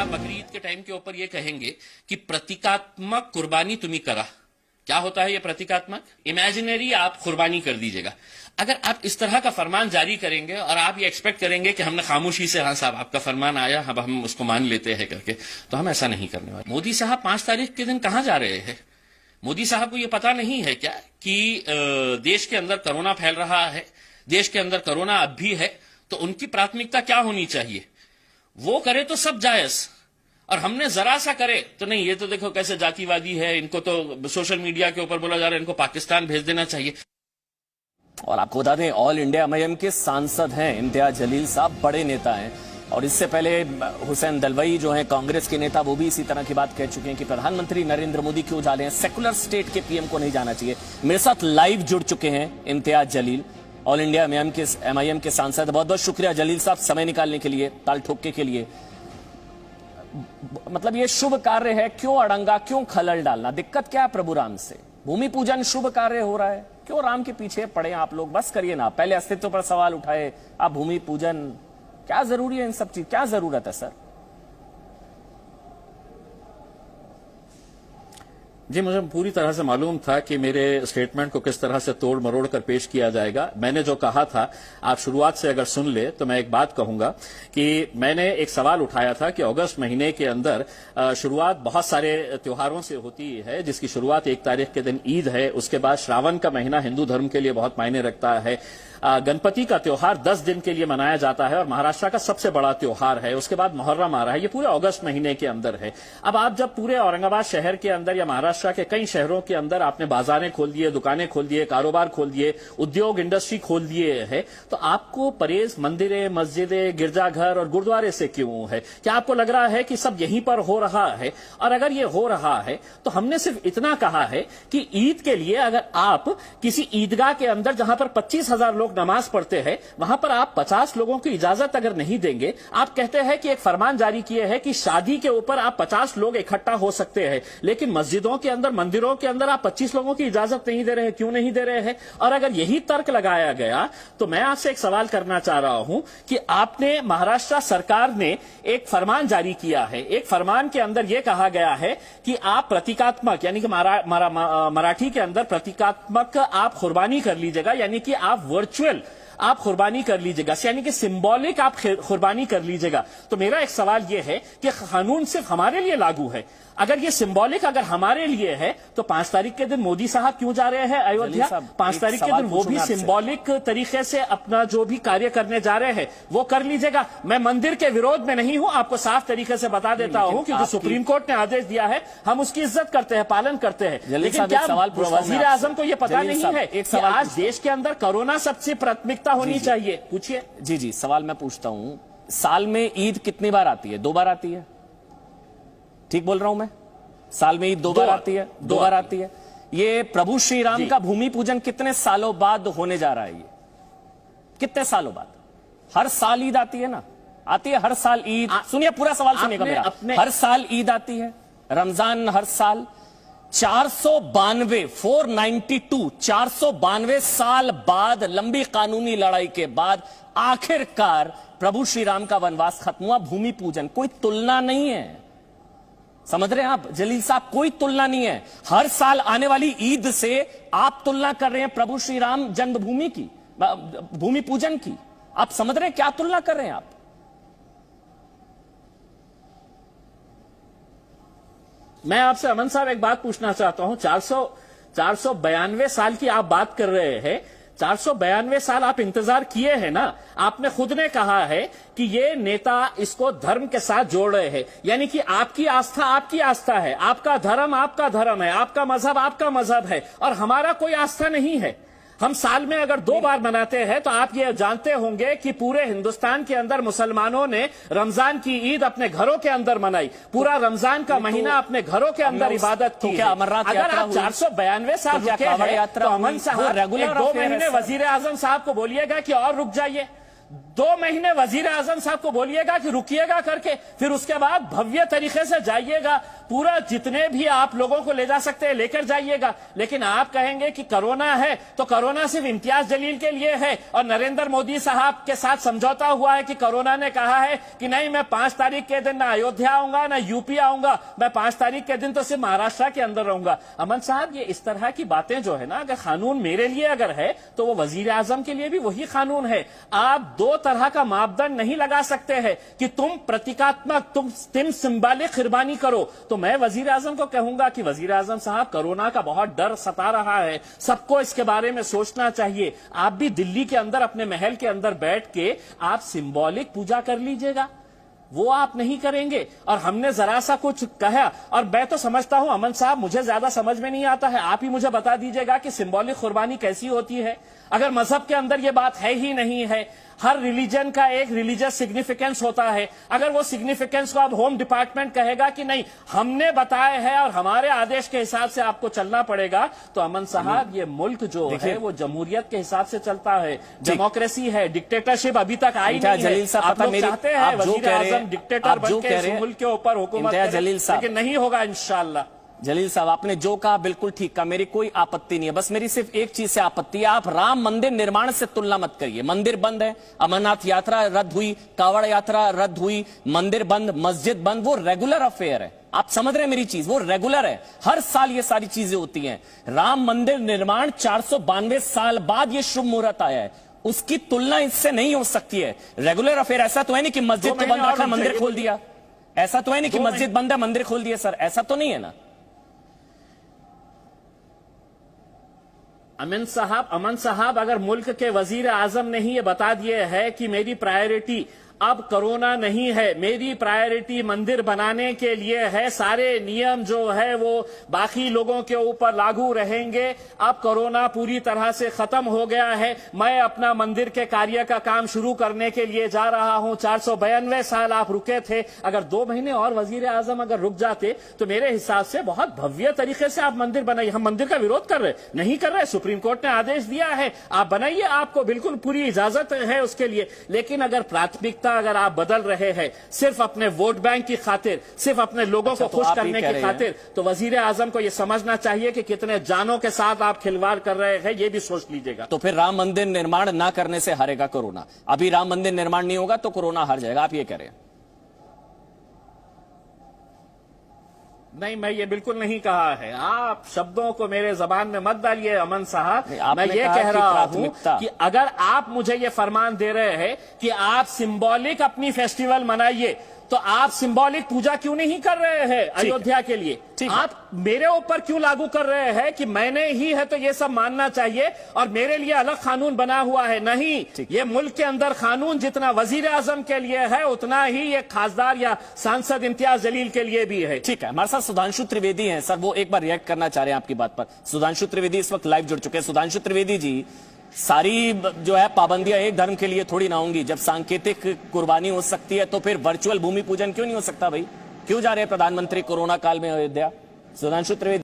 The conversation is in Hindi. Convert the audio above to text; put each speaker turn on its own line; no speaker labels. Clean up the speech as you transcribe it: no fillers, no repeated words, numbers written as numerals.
आप बकरी ईद के टाइम के ऊपर ये कहेंगे कि प्रतीकात्मक कुर्बानी तुम्ही करा। क्या होता है ये प्रतीकात्मक? इमेजिनरी आप कुर्बानी कर दीजिएगा। अगर आप इस तरह का फरमान जारी करेंगे और आप ये एक्सपेक्ट करेंगे कि हमने खामोशी से, हाँ साहब आपका फरमान आया, अब हम उसको मान लेते हैं करके, तो हम ऐसा नहीं करने वाले। मोदी साहब 5 तारीख के दिन कहां जा रहे हैं? मोदी साहब को ये पता नहीं है क्या कि देश के अंदर कोरोना फैल रहा है, देश के अंदर कोरोना अब भी है, तो उनकी प्राथमिकता क्या होनी चाहिए? वो करे तो सब जायज, और हमने जरा सा करे तो नहीं, ये तो देखो कैसे जातिवादी है, इनको तो सोशल मीडिया के ऊपर बोला जा रहा है इनको पाकिस्तान भेज देना चाहिए।
और आपको बता दें ऑल इंडिया एमआईएम के सांसद हैं इम्तियाज जलील साहब, बड़े नेता हैं। और इससे पहले हुसैन दलवाई जो हैं कांग्रेस के नेता, वो भी इसी तरह की बात कह चुके हैं कि प्रधानमंत्री नरेंद्र मोदी क्यों जा रहे हैं, सेकुलर स्टेट के पीएम को नहीं जाना चाहिए। मेरे साथ लाइव जुड़ चुके हैं Imtiaz Jaleel, all India MIM के सांसद। बहुत बहुत शुक्रिया जलील साहब समय निकालने के लिए, ताल ठोके के लिए। मतलब ये शुभ कार्य है, क्यों अड़ंगा, क्यों खलल डालना? दिक्कत क्या है प्रभु राम से? भूमि पूजन शुभ कार्य हो रहा है, क्यों राम के पीछे पड़े आप लोग? बस करिए ना, पहले अस्तित्व पर सवाल उठाए, आप भूमि पूजन, क्या जरूरी है इन सब चीज, क्या जरूरत है सर?
जी, मुझे पूरी तरह से मालूम था कि मेरे स्टेटमेंट को किस तरह से तोड़ मरोड़ कर पेश किया जाएगा। मैंने जो कहा था, आप शुरुआत से अगर सुन ले तो मैं एक बात कहूंगा कि मैंने एक सवाल उठाया था कि अगस्त महीने के अंदर शुरुआत बहुत सारे त्योहारों से होती है, जिसकी शुरुआत 1 तारीख के दिन ईद है। उसके बाद श्रावण का महीना हिंदू धर्म के लिए बहुत मायने रखता है। गणपति का त्योहार 10 दिन के लिए मनाया जाता है और महाराष्ट्र का सबसे बड़ा त्योहार है। उसके बाद मुहर्रम आ रहा है, ये पूरे अगस्त महीने के अंदर है। अब आप जब पूरे औरंगाबाद शहर के अंदर या महाराष्ट्र के कई शहरों के अंदर आपने बाजारें खोल दिए, दुकानें खोल दिए, कारोबार खोल दिए, उद्योग इंडस्ट्री खोल दिए है, तो आपको परहेज मंदिरें, मस्जिदें, गिरजाघर और गुरुद्वारे से क्यों है? क्या आपको लग रहा है कि सब यहीं पर हो रहा है? और अगर ये हो रहा है तो हमने सिर्फ इतना कहा है कि ईद के लिए अगर आप किसी ईदगाह के अंदर जहां पर 25,000 लोग नमाज पढ़ते हैं, वहां पर आप 50 लोगों की इजाजत अगर नहीं देंगे, आप कहते हैं कि एक फरमान जारी किए हैं कि शादी के ऊपर आप 50 लोग इकट्ठा हो सकते हैं, लेकिन मस्जिदों के अंदर, मंदिरों के अंदर आप 25 लोगों की इजाजत नहीं दे रहे हैं। क्यों नहीं दे रहे हैं? और अगर यही तर्क लगाया गया तो मैं आपसे एक सवाल करना चाह रहा हूं कि आपने, महाराष्ट्र सरकार ने एक फरमान जारी किया है, एक फरमान के अंदर यह कहा गया है कि आप प्रतीकात्मक, यानी कि मराठी के अंदर प्रतीकात्मक आप कुर्बानी कर लीजिएगा, यानी कि आप वर्चुअल आप कुर्बानी कर लीजिएगा, यानी कि सिंबॉलिक आप कुर्बानी कर लीजिएगा। तो मेरा एक सवाल यह है कि कानून सिर्फ हमारे लिए लागू है। अगर ये सिंबॉलिक अगर हमारे लिए है तो 5 तारीख के दिन मोदी साहब क्यों जा रहे हैं अयोध्या? 5 तारीख के दिन वो भी सिंबॉलिक तरीके से अपना जो भी कार्य करने जा रहे हैं वो कर लीजिएगा। मैं मंदिर के विरोध में नहीं हूं, आपको साफ तरीके से बता देता हूं, क्योंकि सुप्रीम कोर्ट ने आदेश दिया है, हम उसकी इज्जत करते हैं, पालन करते हैं। लेकिन क्या वजीर आजम को यह पता नहीं है कि आज देश के अंदर कोरोना सबसे प्राथमिकता होनी चाहिए? पूछिए।
जी, सवाल मैं पूछता हूं, साल में ईद कितनी बार आती है? 2 बार आती है, ठीक बोल रहा हूं मैं? साल में ईद 2 बार आती है, 2 बार आती है। ये प्रभु श्री राम का भूमि पूजन कितने सालों बाद होने जा रहा है? ये कितने सालों बाद? हर साल ईद आती है ना, आती है हर साल ईद। सुनिए, पूरा सवाल सुनिएगा मेरा। हर साल ईद आती है, रमजान हर साल। 492 साल बाद, लंबी कानूनी लड़ाई के बाद आखिरकार प्रभु श्री राम का वनवास खत्म हुआ। भूमि पूजन कोई तुलना नहीं है, समझ रहे हैं आप जलील साहब? कोई तुलना नहीं है। हर साल आने वाली ईद से आप तुलना कर रहे हैं प्रभु श्री राम जन्मभूमि की, भूमि पूजन की। आप समझ रहे हैं क्या तुलना कर रहे हैं आप?
मैं आपसे अमन साहब एक बात पूछना चाहता हूं। 492 साल की आप बात कर रहे हैं, 492 साल आप इंतजार किए हैं ना। आपने खुद ने कहा है कि ये नेता इसको धर्म के साथ जोड़ रहे हैं, यानी कि आपकी आस्था है, आपका धर्म है, आपका मजहब है, और हमारा कोई आस्था नहीं है। हम साल में अगर 2 बार मनाते हैं तो आप ये जानते होंगे कि पूरे हिंदुस्तान के अंदर मुसलमानों ने रमजान की ईद अपने घरों के अंदर मनाई, पूरा रमजान का महीना अपने घरों के अंदर इबादत की।
क्या अमरनाथ
अगर आप 492 साल रुके हैं तो अमन साहब 2 महीने वजीर आजम साहब को बोलिएगा कि और रुक जाइए।
2 महीने वजीर आजम साहब को बोलिएगा कि रुकिएगा करके, फिर उसके बाद भव्य तरीके से जाइएगा, पूरा जितने भी आप लोगों को ले जा सकते हैं लेकर जाइएगा। लेकिन आप कहेंगे कि कोरोना है तो कोरोना सिर्फ इम्तियाज जलील के लिए है, और नरेंद्र मोदी साहब के साथ समझौता हुआ है कि कोरोना ने कहा है कि नहीं, मैं 5 तारीख के दिन ना अयोध्या आऊंगा ना यूपी आऊंगा, मैं 5 तारीख के दिन तो सिर्फ महाराष्ट्र के अंदर रहूंगा। अमन साहब, ये इस तरह की बातें जो है ना, अगर कानून मेरे लिए अगर है तो वो वजीर आजम के लिए भी वही कानून है। आप 2 तरह का मापदंड नहीं लगा सकते हैं कि तुम प्रतीकात्मक, तुम सिंबॉलिक कुर्बानी करो। तो मैं वजीर आजम को कहूंगा कि वजीर आजम साहब, कोरोना का बहुत डर सता रहा है, सबको इसके बारे में सोचना चाहिए। आप भी दिल्ली के अंदर अपने महल के अंदर बैठ के आप सिंबॉलिक पूजा कर लीजिएगा, वो आप नहीं करेंगे। और हमने जरा सा कुछ कहा, और मैं तो समझता हूं अमन साहब, मुझे ज्यादा समझ में नहीं आता है, आप ही मुझे बता दीजिएगा कि सिंबॉलिक कुर्बानी कैसी होती है। अगर मजहब के अंदर ये बात है ही नहीं है, हर रिलीजन का एक रिलीजियस सिग्निफिकेंस होता है, अगर वो सिग्निफिकेंस को अब होम डिपार्टमेंट कहेगा कि नहीं, हमने बताया है और हमारे आदेश के हिसाब से आपको चलना पड़ेगा, तो अमन साहब, ये मुल्क जो है वो जमहूरियत के हिसाब से चलता है, डेमोक्रेसी है, डिक्टेटरशिप अभी तक आई नहीं है। आप लोग चाहते हैं वजीर आजम डिक्टेटर बनके इस मुल्क के ऊपर हुकूमत करे, लेकिन नहीं होगा इंशाअल्लाह। जलील साहब, आपने जो कहा बिल्कुल ठीक कहा, मेरी कोई आपत्ति नहीं है, बस मेरी सिर्फ एक चीज से आपत्ति है, आप राम मंदिर निर्माण से तुलना मत करिए। मंदिर बंद है, अमरनाथ यात्रा रद्द हुई, कावड़ यात्रा रद्द हुई, मंदिर बंद, मस्जिद बंद, वो रेगुलर अफेयर है। आप समझ रहे हैं मेरी चीज, वो रेगुलर है, हर साल ये सारी चीजें होती हैं। राम मंदिर निर्माण 492 साल बाद ये शुभ मुहूर्त आया है, उसकी तुलना इससे नहीं हो सकती है। रेगुलर अफेयर ऐसा तो है नहीं कि मस्जिद तो बंद रखा मंदिर खोल दिया, ऐसा तो है नहीं कि मस्जिद बंद है मंदिर खोल दिया, सर ऐसा तो नहीं है ना।
अमन साहब, अगर मुल्क के वजीर आजम ने ही ये बता दिए है कि मेरी प्रायोरिटी अब कोरोना नहीं है, मेरी प्रायोरिटी मंदिर बनाने के लिए है, सारे नियम जो है वो बाकी लोगों के ऊपर लागू रहेंगे, अब कोरोना पूरी तरह से खत्म हो गया है, मैं अपना मंदिर के कार्य का काम शुरू करने के लिए जा रहा हूं। 492 साल आप रुके थे, अगर 2 महीने और वजीर आजम अगर रुक जाते तो मेरे हिसाब से बहुत भव्य तरीके से आप मंदिर बनाइए। हम मंदिर का विरोध कर रहे नहीं कर रहे, सुप्रीम कोर्ट ने आदेश दिया है, आप बनाइए, आपको बिल्कुल पूरी इजाजत है उसके लिए। लेकिन अगर प्राथमिकता अगर आप बदल रहे हैं सिर्फ अपने वोट बैंक की खातिर, सिर्फ अपने लोगों को खुश करने की खातिर, तो वजीर आजम को यह समझना चाहिए कि कितने जानों के साथ आप खिलवाड़ कर रहे हैं, यह भी सोच लीजिएगा।
तो फिर राम मंदिर निर्माण ना करने से हारेगा कोरोना, अभी राम मंदिर निर्माण नहीं होगा तो कोरोना हार जाएगा, आप ये कह रहे हैं?
नहीं, मैं ये बिल्कुल नहीं कहा है, आप शब्दों को मेरे जबान में मत डालिए अमन साहब। मैं ये कह रहा हूं कि अगर आप मुझे ये फरमान दे रहे हैं कि आप सिंबॉलिक अपनी फेस्टिवल मनाइए, तो आप सिंबॉलिक पूजा क्यों नहीं कर रहे हैं अयोध्या के लिए? आप मेरे ऊपर क्यों लागू कर रहे हैं कि मैंने ही है तो ये सब मानना चाहिए और मेरे लिए अलग कानून बना हुआ है? नहीं, ये मुल्क के अंदर कानून जितना वजीर आजम के लिए है उतना ही ये खासदार या सांसद इम्तियाज जलील के लिए भी है।
ठीक है, हमारे साथ सुधांशु त्रिवेदी हैं सर, वो एक बार रिएक्ट करना चाह रहे हैं आपकी बात पर। सुधांशु त्रिवेदी इस वक्त लाइव जुड़ चुके हैं। सुधांशु त्रिवेदी जी, सारी जो है पाबंदियां एक धर्म के लिए थोड़ी ना होंगी, जब सांकेतिक कुर्बानी हो सकती है तो फिर वर्चुअल भूमि पूजन क्यों नहीं हो सकता भाई? क्यों जा रहे हैं प्रधानमंत्री कोरोना काल में अयोध्या? सुधांशु त्रिवेदी।